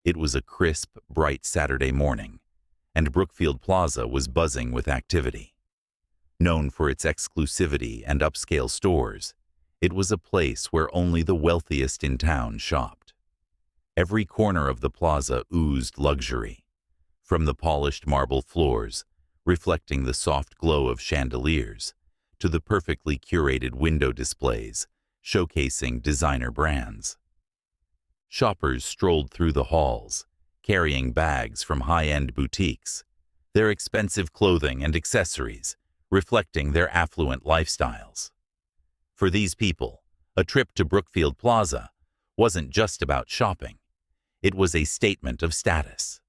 It was a crisp, bright Saturday morning, and Brookfield Plaza was buzzing with activity. Known for its exclusivity and upscale stores, it was a place where only the wealthiest in town shopped. Every corner of the plaza oozed luxury, from the polished marble floors, reflecting the soft glow of chandeliers, to the perfectly curated window displays, showcasing designer brands. Shoppers strolled through the halls, carrying bags from high-end boutiques, their expensive clothing and accessories reflecting their affluent lifestyles. For these people, a trip to Brookfield Plaza wasn't just about shopping. It was a statement of status.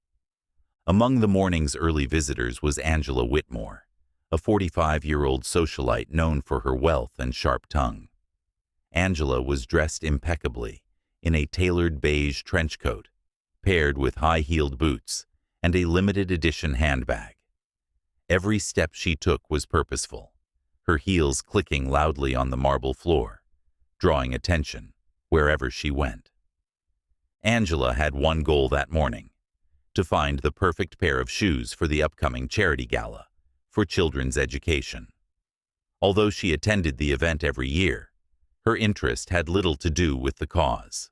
Among the morning's early visitors was Angela Whitmore, a 45-year-old socialite known for her wealth and sharp tongue. Angela was dressed impeccably in a tailored beige trench coat, paired with high-heeled boots and a limited-edition handbag. Every step she took was purposeful, her heels clicking loudly on the marble floor, drawing attention wherever she went. Angela had one goal that morning: to find the perfect pair of shoes for the upcoming charity gala for children's education. Although she attended the event every year, her interest had little to do with the cause.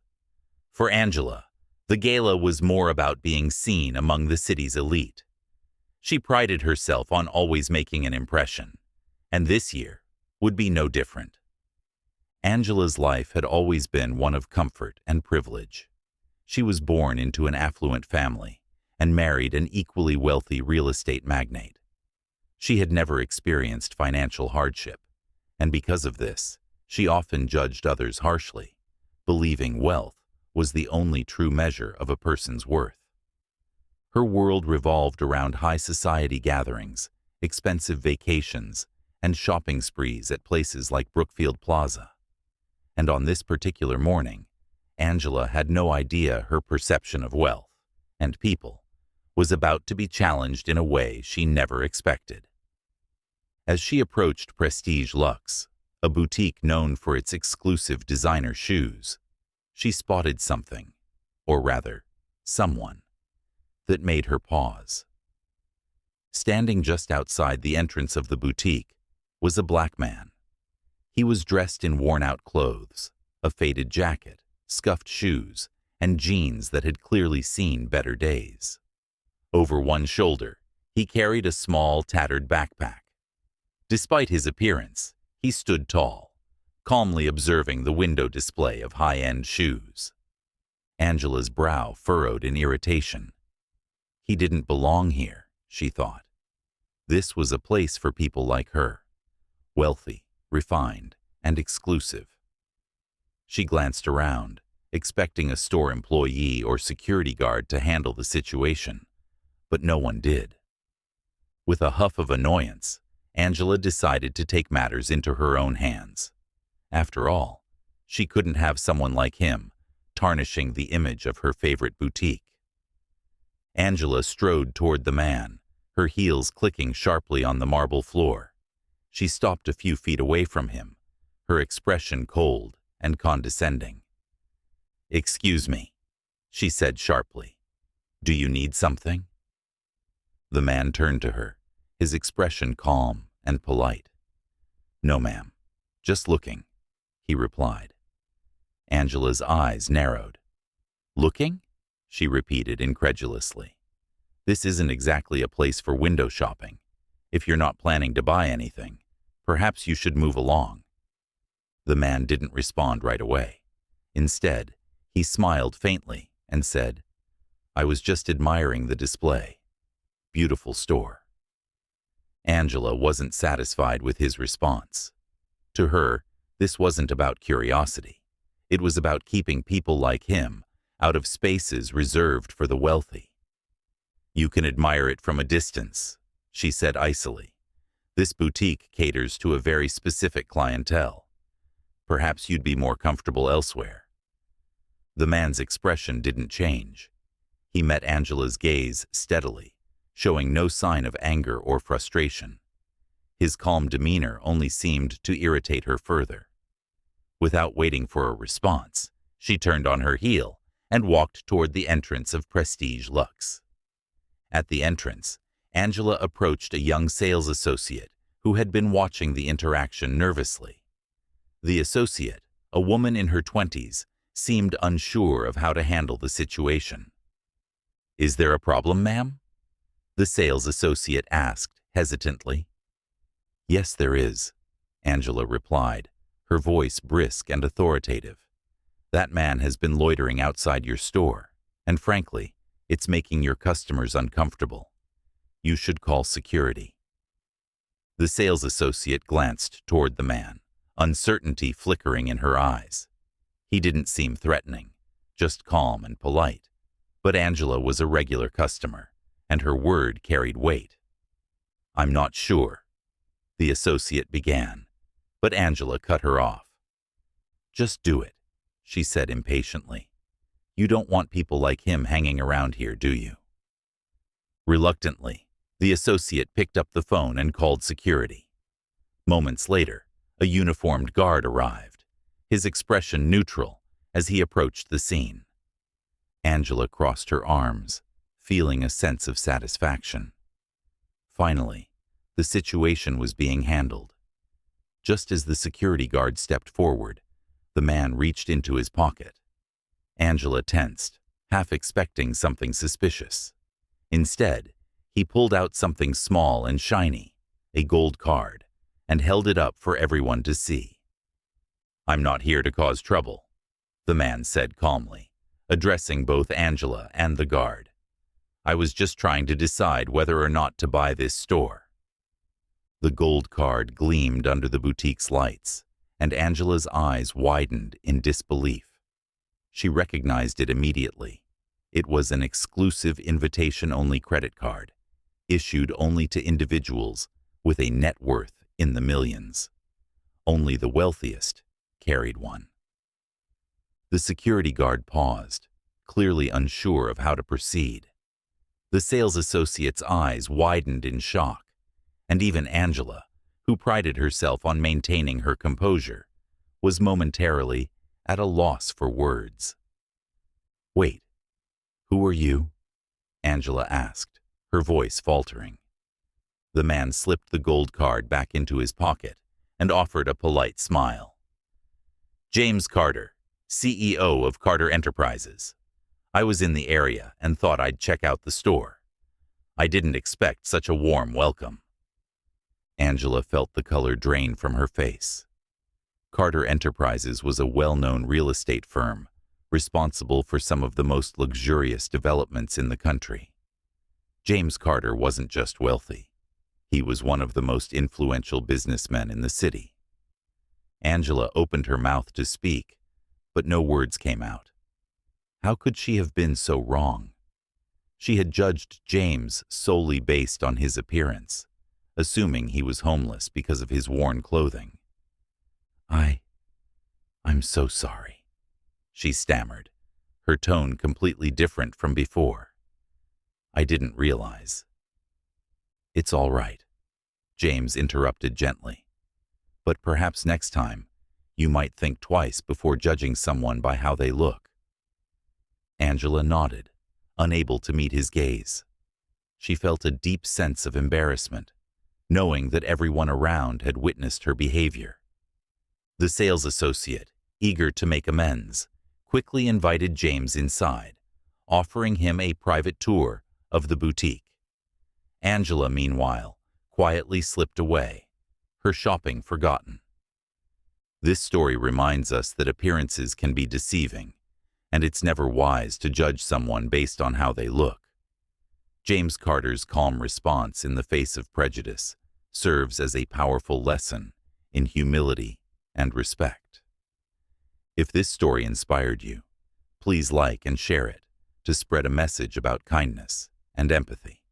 For Angela, the gala was more about being seen among the city's elite. She prided herself on always making an impression, and this year would be no different. Angela's life had always been one of comfort and privilege. She was born into an affluent family and married an equally wealthy real estate magnate. She had never experienced financial hardship, and because of this, she often judged others harshly, believing wealth was the only true measure of a person's worth. Her world revolved around high society gatherings, expensive vacations, and shopping sprees at places like Brookfield Plaza. And on this particular morning, Angela had no idea her perception of wealth and people was about to be challenged in a way she never expected. As she approached Prestige Luxe, a boutique known for its exclusive designer shoes, she spotted something, or rather, someone, that made her pause. Standing just outside the entrance of the boutique was a black man. He was dressed in worn-out clothes, a faded jacket, scuffed shoes, and jeans that had clearly seen better days. Over one shoulder, he carried a small, tattered backpack. Despite his appearance, he stood tall, calmly observing the window display of high-end shoes. Angela's brow furrowed in irritation. He didn't belong here, she thought. This was a place for people like her, wealthy, refined, and exclusive. She glanced around, expecting a store employee or security guard to handle the situation, but no one did. With a huff of annoyance, Angela decided to take matters into her own hands. After all, she couldn't have someone like him tarnishing the image of her favorite boutique. Angela strode toward the man, her heels clicking sharply on the marble floor. She stopped a few feet away from him, her expression cold and condescending. "Excuse me," she said sharply. "Do you need something?" The man turned to her, his expression calm and polite. "No, ma'am. Just looking," he replied. Angela's eyes narrowed. "Looking?" she repeated incredulously. "This isn't exactly a place for window shopping. If you're not planning to buy anything, perhaps you should move along." The man didn't respond right away. Instead, he smiled faintly and said, "I was just admiring the display. Beautiful store." Angela wasn't satisfied with his response. To her, this wasn't about curiosity. It was about keeping people like him out of spaces reserved for the wealthy. "You can admire it from a distance," she said icily. "This boutique caters to a very specific clientele. Perhaps you'd be more comfortable elsewhere." The man's expression didn't change. He met Angela's gaze steadily, showing no sign of anger or frustration. His calm demeanor only seemed to irritate her further. Without waiting for a response, she turned on her heel and walked toward the entrance of Prestige Luxe. At the entrance, Angela approached a young sales associate who had been watching the interaction nervously. The associate, a woman in her 20s, seemed unsure of how to handle the situation. "Is there a problem, ma'am?" the sales associate asked hesitantly. "Yes, there is," Angela replied, her voice brisk and authoritative. "That man has been loitering outside your store, and frankly, it's making your customers uncomfortable. You should call security." The sales associate glanced toward the man, uncertainty flickering in her eyes. He didn't seem threatening, just calm and polite, but Angela was a regular customer, and her word carried weight. "I'm not sure," the associate began, but Angela cut her off. "Just do it," she said impatiently. "You don't want people like him hanging around here, do you?" Reluctantly, the associate picked up the phone and called security. Moments later, a uniformed guard arrived, his expression neutral as he approached the scene. Angela crossed her arms, feeling a sense of satisfaction. Finally, the situation was being handled. Just as the security guard stepped forward, the man reached into his pocket. Angela tensed, half expecting something suspicious. Instead, he pulled out something small and shiny, a gold card, and held it up for everyone to see. "I'm not here to cause trouble," the man said calmly, addressing both Angela and the guard. "I was just trying to decide whether or not to buy this store." The gold card gleamed under the boutique's lights, and Angela's eyes widened in disbelief. She recognized it immediately. It was an exclusive invitation-only credit card, issued only to individuals with a net worth in the millions. Only the wealthiest carried one. The security guard paused, clearly unsure of how to proceed. The sales associate's eyes widened in shock, and even Angela, who prided herself on maintaining her composure, was momentarily at a loss for words. "Wait, who are you?" Angela asked, her voice faltering. The man slipped the gold card back into his pocket and offered a polite smile. "James Carter, CEO of Carter Enterprises. I was in the area and thought I'd check out the store. I didn't expect such a warm welcome." Angela felt the color drain from her face. Carter Enterprises was a well-known real estate firm, responsible for some of the most luxurious developments in the country. James Carter wasn't just wealthy. He was one of the most influential businessmen in the city. Angela opened her mouth to speak, but no words came out. How could she have been so wrong? She had judged James solely based on his appearance, assuming he was homeless because of his worn clothing. I'm so sorry," she stammered, her tone completely different from before. "I didn't realize." "It's all right," James interrupted gently. "But perhaps next time, you might think twice before judging someone by how they look." Angela nodded, unable to meet his gaze. She felt a deep sense of embarrassment, knowing that everyone around had witnessed her behavior. The sales associate, eager to make amends, quickly invited James inside, offering him a private tour of the boutique. Angela, meanwhile, quietly slipped away, her shopping forgotten. This story reminds us that appearances can be deceiving, and it's never wise to judge someone based on how they look. James Carter's calm response in the face of prejudice serves as a powerful lesson in humility and respect. If this story inspired you, please like and share it to spread a message about kindness and empathy.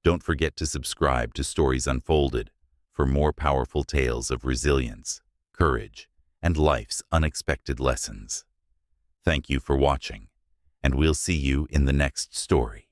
Don't forget to subscribe to Stories Unfolded for more powerful tales of resilience, courage, and life's unexpected lessons. Thank you for watching, and we'll see you in the next story.